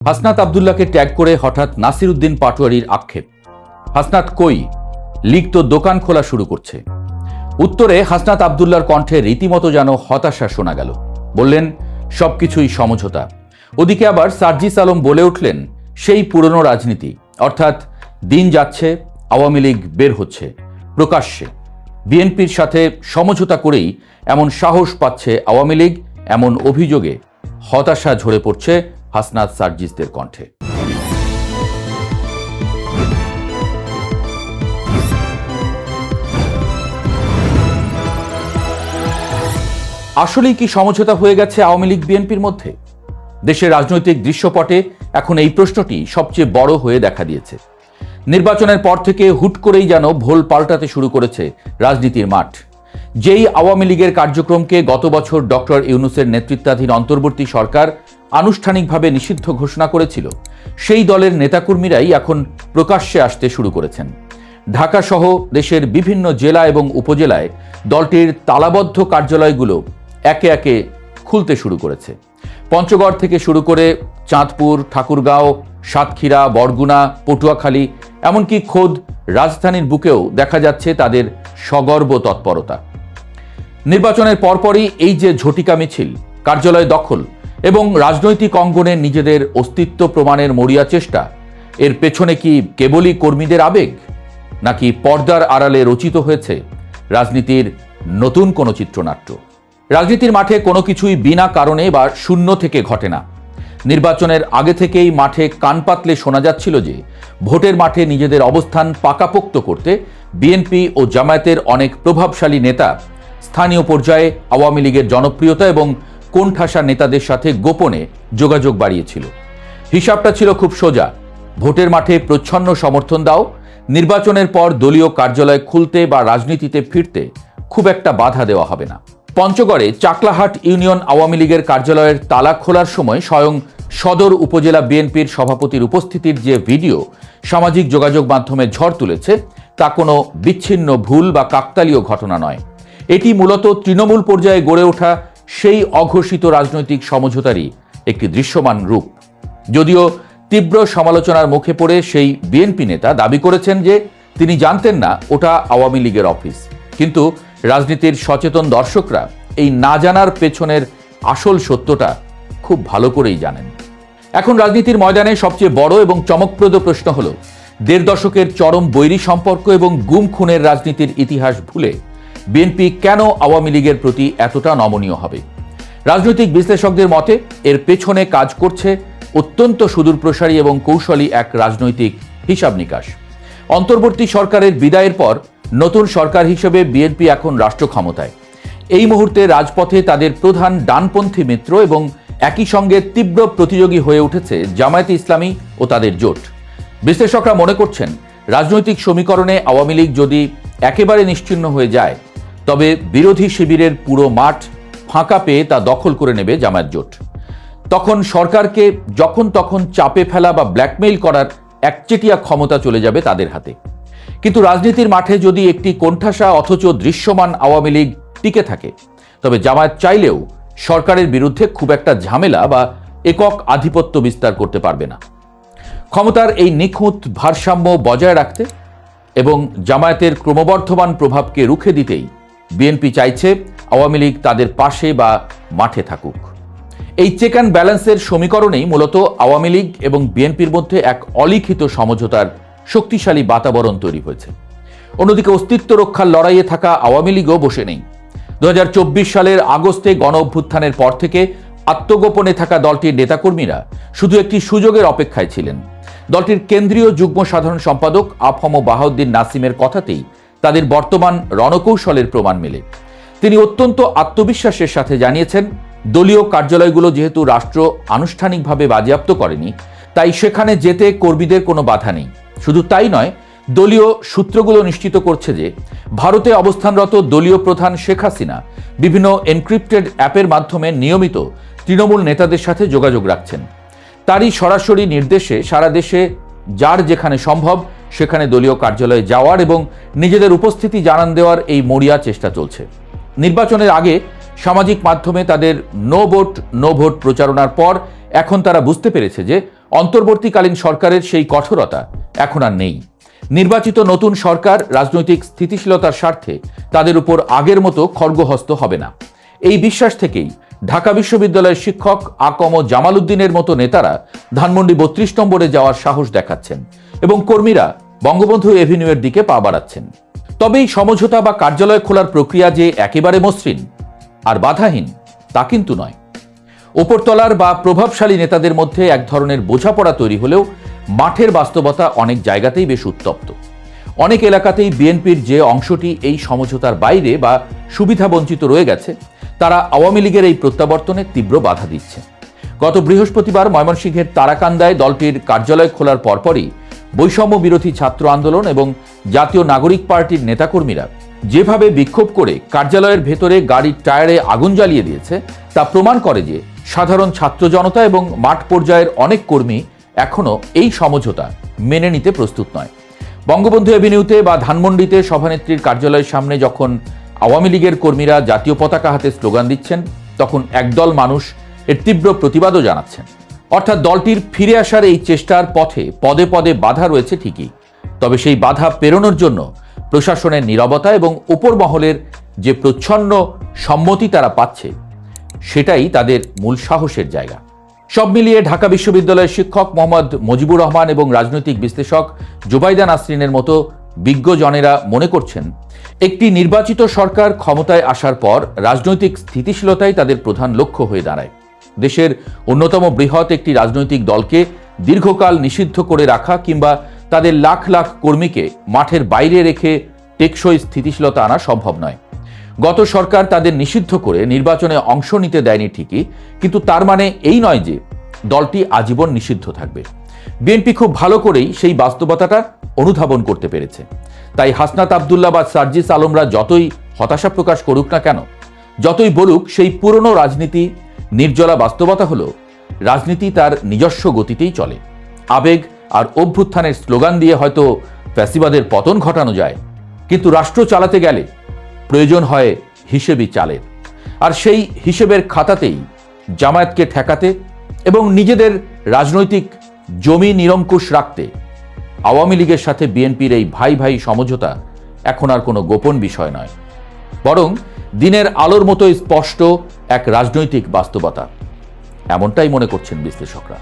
Hasnat আব্দুল্লাহকে tag করে হঠাৎ নাসির উদ্দিন পাটোয়ারির আক্ষেপ, হাসনাত কই, লীগ তো দোকান খোলা শুরু করছে। উত্তরে হাসনাত আব্দুল্লাহর কণ্ঠে রীতিমতো যেন হতাশা শোনা গেল। বললেন সবকিছুই সমঝোতা। ওদিকে আবার সার্জিস আলম বলে উঠলেন সেই পুরনো রাজনীতি, অর্থাৎ দিন যাচ্ছে, আওয়ামী লীগ বের হচ্ছে প্রকাশ্যে, বিএনপির সাথে সমঝোতা করেই এমন সাহস পাচ্ছে আওয়ামী লীগ, এমন অভিযোগে হতাশা ঝরে পড়ছে হাসনাত সার্জিসদের কণ্ঠে। আসলেই কি সমঝোতা হয়ে গেছে আওয়ামী লীগ বিএনপির মধ্যে? দেশের রাজনৈতিক দৃশ্যপটে এখন এই প্রশ্নটি সবচেয়ে বড় হয়ে দেখা দিয়েছে। নির্বাচনের পর থেকে হুট করেই যেন ভোল পাল্টাতে শুরু করেছে রাজনীতির মাঠ। যেই আওয়ামী লীগের কার্যক্রমকে গত বছর ডক্টর ইউনূসের নেতৃত্বাধীন অন্তর্বর্তী সরকার আনুষ্ঠানিকভাবে নিষিদ্ধ ঘোষণা করেছিল, সেই দলের নেতাকর্মীরাই এখন প্রকাশ্যে আসতে শুরু করেছেন। ঢাকা সহ দেশের বিভিন্ন জেলা এবং উপজেলায় দলটির তালাবদ্ধ কার্যালয়গুলো একে একে খুলতে শুরু করেছে। পঞ্চগড় থেকে শুরু করে চাঁদপুর, ঠাকুরগাঁও, সাতক্ষীরা, বরগুনা, পটুয়াখালী, এমনকি খোদ রাজধানীর বুকেও দেখা যাচ্ছে তাদের সগর্ব তৎপরতা। নির্বাচনের পরপরই এই যে ঝটিকা মিছিল, কার্যালয় দখল এবং রাজনৈতিক অঙ্গনে নিজেদের অস্তিত্ব প্রমাণের মরিয়া চেষ্টা, এর পেছনে কি কেবলই কর্মীদের আবেগ, নাকি পর্দার আড়ালে রচিত হয়েছে রাজনীতির নতুন কোনো চিত্রনাট্য? রাজনীতির মাঠে কোনো কিছুই বিনা কারণে বা শূন্য থেকে ঘটে না। নির্বাচনের আগে থেকেই মাঠে কান পাতলে শোনা যাচ্ছিল যে ভোটের মাঠে নিজেদের অবস্থান পাকাপোক্ত করতে বিএনপি ও জামায়াতের অনেক প্রভাবশালী নেতা স্থানীয় পর্যায়ে আওয়ামী লীগের জনপ্রিয়তা এবং কোণঠাসা নেতাদের সাথে গোপনে যোগাযোগ বাড়িয়েছিল। হিসাবটা ছিল খুব সোজা, ভোটের মাঠে প্রচ্ছন্ন সমর্থন দাও, নির্বাচনের পর দলীয় কার্যালয় খুলতে বা রাজনীতিতে ফিরতে খুব একটা বাধা দেওয়া হবে না। পঞ্চগড়ে চাকলাহাট ইউনিয়ন আওয়ামী লীগের কার্যালয়ের তালা খোলার সময় স্বয়ং সদর উপজেলা বিএনপির সভাপতির উপস্থিতির যে ভিডিও সামাজিক যোগাযোগ মাধ্যমে ঝড় তুলেছে, তা কোনো বিচ্ছিন্ন ভুল বা কাকতালীয় ঘটনা নয়। এটি মূলত তৃণমূল পর্যায়ে গড়ে ওঠা সেই অঘোষিত রাজনৈতিক সমঝোতারই একটি দৃশ্যমান রূপ। যদিও তীব্র সমালোচনার মুখে পড়ে সেই বিএনপি নেতা দাবি করেছেন যে তিনি জানতেন না ওটা আওয়ামী লীগের অফিস, কিন্তু রাজনীতির সচেতন দর্শকরা এই না জানার পেছনের আসল সত্যটা খুব ভালো করেই জানেন। এখন রাজনীতির ময়দানে সবচেয়ে বড় এবং চমকপ্রদ প্রশ্ন হল, ১.৫ দশকের চরম বৈরী সম্পর্ক এবং গুম খুনের রাজনীতির ইতিহাস ভুলে বিএনপি কেন আওয়ামী লীগের প্রতি এতটা নমনীয় হবে? রাজনৈতিক বিশ্লেষকদের মতে এর পেছনে কাজ করছে অত্যন্ত সুদূরপ্রসারী এবং কৌশলী এক রাজনৈতিক হিসাব নিকাশ। অন্তর্বর্তী সরকারের বিদায়ের পর নতুন সরকার হিসেবে বিএনপি এখন রাষ্ট্র ক্ষমতায়। এই মুহূর্তে রাজপথে তাদের প্রধান ডানপন্থী মিত্র এবং একই সঙ্গে তীব্র প্রতিযোগী হয়ে উঠেছে জামায়াতে ইসলামী ও তাদের জোট। বিশ্লেষকরা মনে করছেন, রাজনৈতিক সমীকরণে আওয়ামী লীগ যদি একেবারে নিশ্চিহ্ন হয়ে যায়, তবে বিরোধী শিবিরের পুরো মাঠ ফাঁকা পেয়ে তা দখল করে নেবে জামায়াত জোট। তখন সরকারকে যখন তখন চাপে ফেলা বা ব্ল্যাকমেইল করার একচেটিয়া ক্ষমতা চলে যাবে তাদের হাতে। কিন্তু রাজনীতির মাঠে যদি একটি কোণঠাসা অথচ দৃশ্যমান আওয়ামী লীগ টিকে থাকে, তবে জামায়াত চাইলেও সরকারের বিরুদ্ধে খুব একটা ঝামেলা বা একক আধিপত্য বিস্তার করতে পারবে না। ক্ষমতার এই নিখুঁত ভারসাম্য বজায় রাখতে এবং জামায়াতের ক্রমবর্ধমান প্রভাবকে রুখে দিতেই বিএনপি চাইছে আওয়ামী লীগ তাদের পাশে বা মাঠে থাকুক। এই চেক অ্যান্ড ব্যালেন্সের সমীকরণেই মূলত আওয়ামী লীগ এবং বিএনপির মধ্যে এক অলিখিত সমঝোতার শক্তিশালী বাতাবরণ তৈরি হয়েছে। অন্যদিকে অস্তিত্ব রক্ষার লড়াইয়ে থাকা আওয়ামী লীগও বসে নেই। ২০২৪ সালের আগস্টে গণ অভ্যুত্থানের পর থেকে আত্মগোপনে থাকা দলটির নেতাকর্মীরা শুধু একটি সুযোগের অপেক্ষায় ছিলেন। দলটির কেন্দ্রীয় যুগ্ম সাধারণ সম্পাদক আফম বাহাউদ্দিন নাসিমের কথাতেই তাদের বর্তমান রণকৌশলের প্রমাণ মেলে। তিনি অত্যন্ত আত্মবিশ্বাসের সাথে জানিয়েছেন, দলীয় কার্যালয়গুলো যেহেতু রাষ্ট্র আনুষ্ঠানিকভাবে বাজেয়াপ্ত করেনি, তাই সেখানে যেতে কর্মীদের কোনো বাধা নেই। শুধু তাই নয়, দলীয় সূত্রগুলো নিশ্চিত করছে যে ভারতে অবস্থানরত দলীয় প্রধান শেখ হাসিনা বিভিন্ন এনক্রিপ্টেড অ্যাপের মাধ্যমে নিয়মিত তৃণমূল নেতাদের সাথে যোগাযোগ রাখছেন। তারই সরাসরি নির্দেশে সারা দেশে যার যেখানে সম্ভব সেখানে দলীয় কার্যালয়ে যাওয়ার এবং নিজেদের উপস্থিতি জানান দেওয়ার এই মরিয়া চেষ্টা চলছে। নির্বাচনের আগে সামাজিক মাধ্যমে তাদের নো ভোট প্রচারণার পর এখন তারা বুঝতে পেরেছে যে অন্তর্বর্তীকালীন সরকারের সেই কঠোরতা এখন আর নেই। নির্বাচিত নতুন সরকার রাজনৈতিক স্থিতিশীলতার স্বার্থে তাদের উপর আগের মতো খড়গহস্ত হবে না। এই বিশ্বাস থেকেই ঢাকা বিশ্ববিদ্যালয়ের শিক্ষক আকম জামাল উদ্দিনের মতো নেতারা ধানমন্ডি ৩২ নম্বরে যাওয়ার সাহস দেখাচ্ছেন এবং কর্মীরা বঙ্গবন্ধু এভিনিউয়ের দিকে পা বাড়াচ্ছেন। তবে এই সমঝোতা বা কার্যালয় খোলার প্রক্রিয়া যে একেবারে মসৃণ আর বাধাহীন তা কিন্তু নয়। ওপরতলার বা প্রভাবশালী নেতাদের মধ্যে এক ধরনের বোঝাপড়া তৈরি হলেও মাঠের বাস্তবতা অনেক জায়গাতেই বেশ উত্তপ্ত। অনেক এলাকাতেই বিএনপির যে অংশটি এই সমঝোতার বাইরে বা সুবিধাবঞ্চিত রয়ে গেছে তারা আওয়ামী লীগের এই প্রত্যাবর্তনে তীব্র বাধা দিচ্ছে। গত বৃহস্পতিবার ময়মনসিংহের তারাকান্দায় দলটির কার্যালয় খোলার পরপরই বৈষম্য বিরোধী ছাত্র আন্দোলন এবং জাতীয় নাগরিক পার্টির নেতাকর্মীরা যেভাবে বিক্ষোভ করে কার্যালয়ের ভেতরে গাড়ির টায়ারে আগুন জ্বালিয়ে দিয়েছে তা প্রমাণ করে যে সাধারণ ছাত্র জনতা এবং মাঠ পর্যায়ের অনেক কর্মী এখনও এই সমঝোতা মেনে নিতে প্রস্তুত নয়। বঙ্গবন্ধু এভিনিউতে বা ধানমন্ডিতে সভানেত্রীর কার্যালয়ের সামনে যখন আওয়ামী লীগের কর্মীরা জাতীয় পতাকা হাতে স্লোগান দিচ্ছেন তখন একদল মানুষ এর তীব্র প্রতিবাদও জানাচ্ছেন। অর্থাৎ দলটির ফিরে আসার এই চেষ্টার পথে পদে পদে বাধা রয়েছে ঠিকই, তবে সেই বাধা পেরোনোর জন্য প্রশাসনের নীরবতা এবং উপর মহলের যে প্রচ্ছন্ন সম্মতি তারা পাচ্ছে সেটাই তাদের মূল সাহসের জায়গা। সব মিলিয়ে ঢাকা বিশ্ববিদ্যালয়ের শিক্ষক মোহাম্মদ মুজিবুর রহমান এবং রাজনৈতিক বিশ্লেষক জুবাইদা নাসরিনের মতো বিজ্ঞজনেরা মনে করছেন একটি নির্বাচিত সরকার ক্ষমতায় আসার পর রাজনৈতিক স্থিতিশীলতাই তাদের প্রধান লক্ষ্য হয়ে দাঁড়ায়। দেশের অন্যতম বৃহৎ একটি রাজনৈতিক দলকে দীর্ঘকাল নিষিদ্ধ করে রাখা কিংবা তাদের লাখ লাখ কর্মীকে মাঠের বাইরে রেখে টেকসই স্থিতিশীলতা আনা সম্ভব নয়। গত সরকার তাদের নিষিদ্ধ করে নির্বাচনে অংশ নিতে দেয়নি ঠিকই, কিন্তু তার মানে এই নয় যে দলটি আজীবন নিষিদ্ধ থাকবে। বিএনপি খুব ভালো করেই সেই বাস্তবতাটা অনুধাবন করতে পেরেছে। তাই হাসনাত আবদুল্লাহ বা সার্জিস আলমরা যতই হতাশা প্রকাশ করুক না কেন, যতই বলুক, সেই পুরনো রাজনীতি নির্জলা বাস্তবতা হলো রাজনীতি তার নিজস্ব গতিতেই চলে। আবেগ আর অভ্যুত্থানের স্লোগান দিয়ে হয়তো ফ্যাসিবাদের পতন ঘটানো যায়, কিন্তু রাষ্ট্র চালাতে গেলে প্রয়োজন হয় হিসেবই চালের। আর সেই হিসেবের খাতাতেই জামায়াতকে ঠেকাতে এবং নিজেদের রাজনৈতিক জমি নিরঙ্কুশ রাখতে আওয়ামী লীগের সাথে বিএনপির এই ভাই ভাই সমঝোতা এখন আর কোনো গোপন বিষয় নয়, বরং দিনের আলোর মতোই স্পষ্ট এক রাজনৈতিক বাস্তবতা। এমনটাই মনে করছেন বিশ্লেষকরা।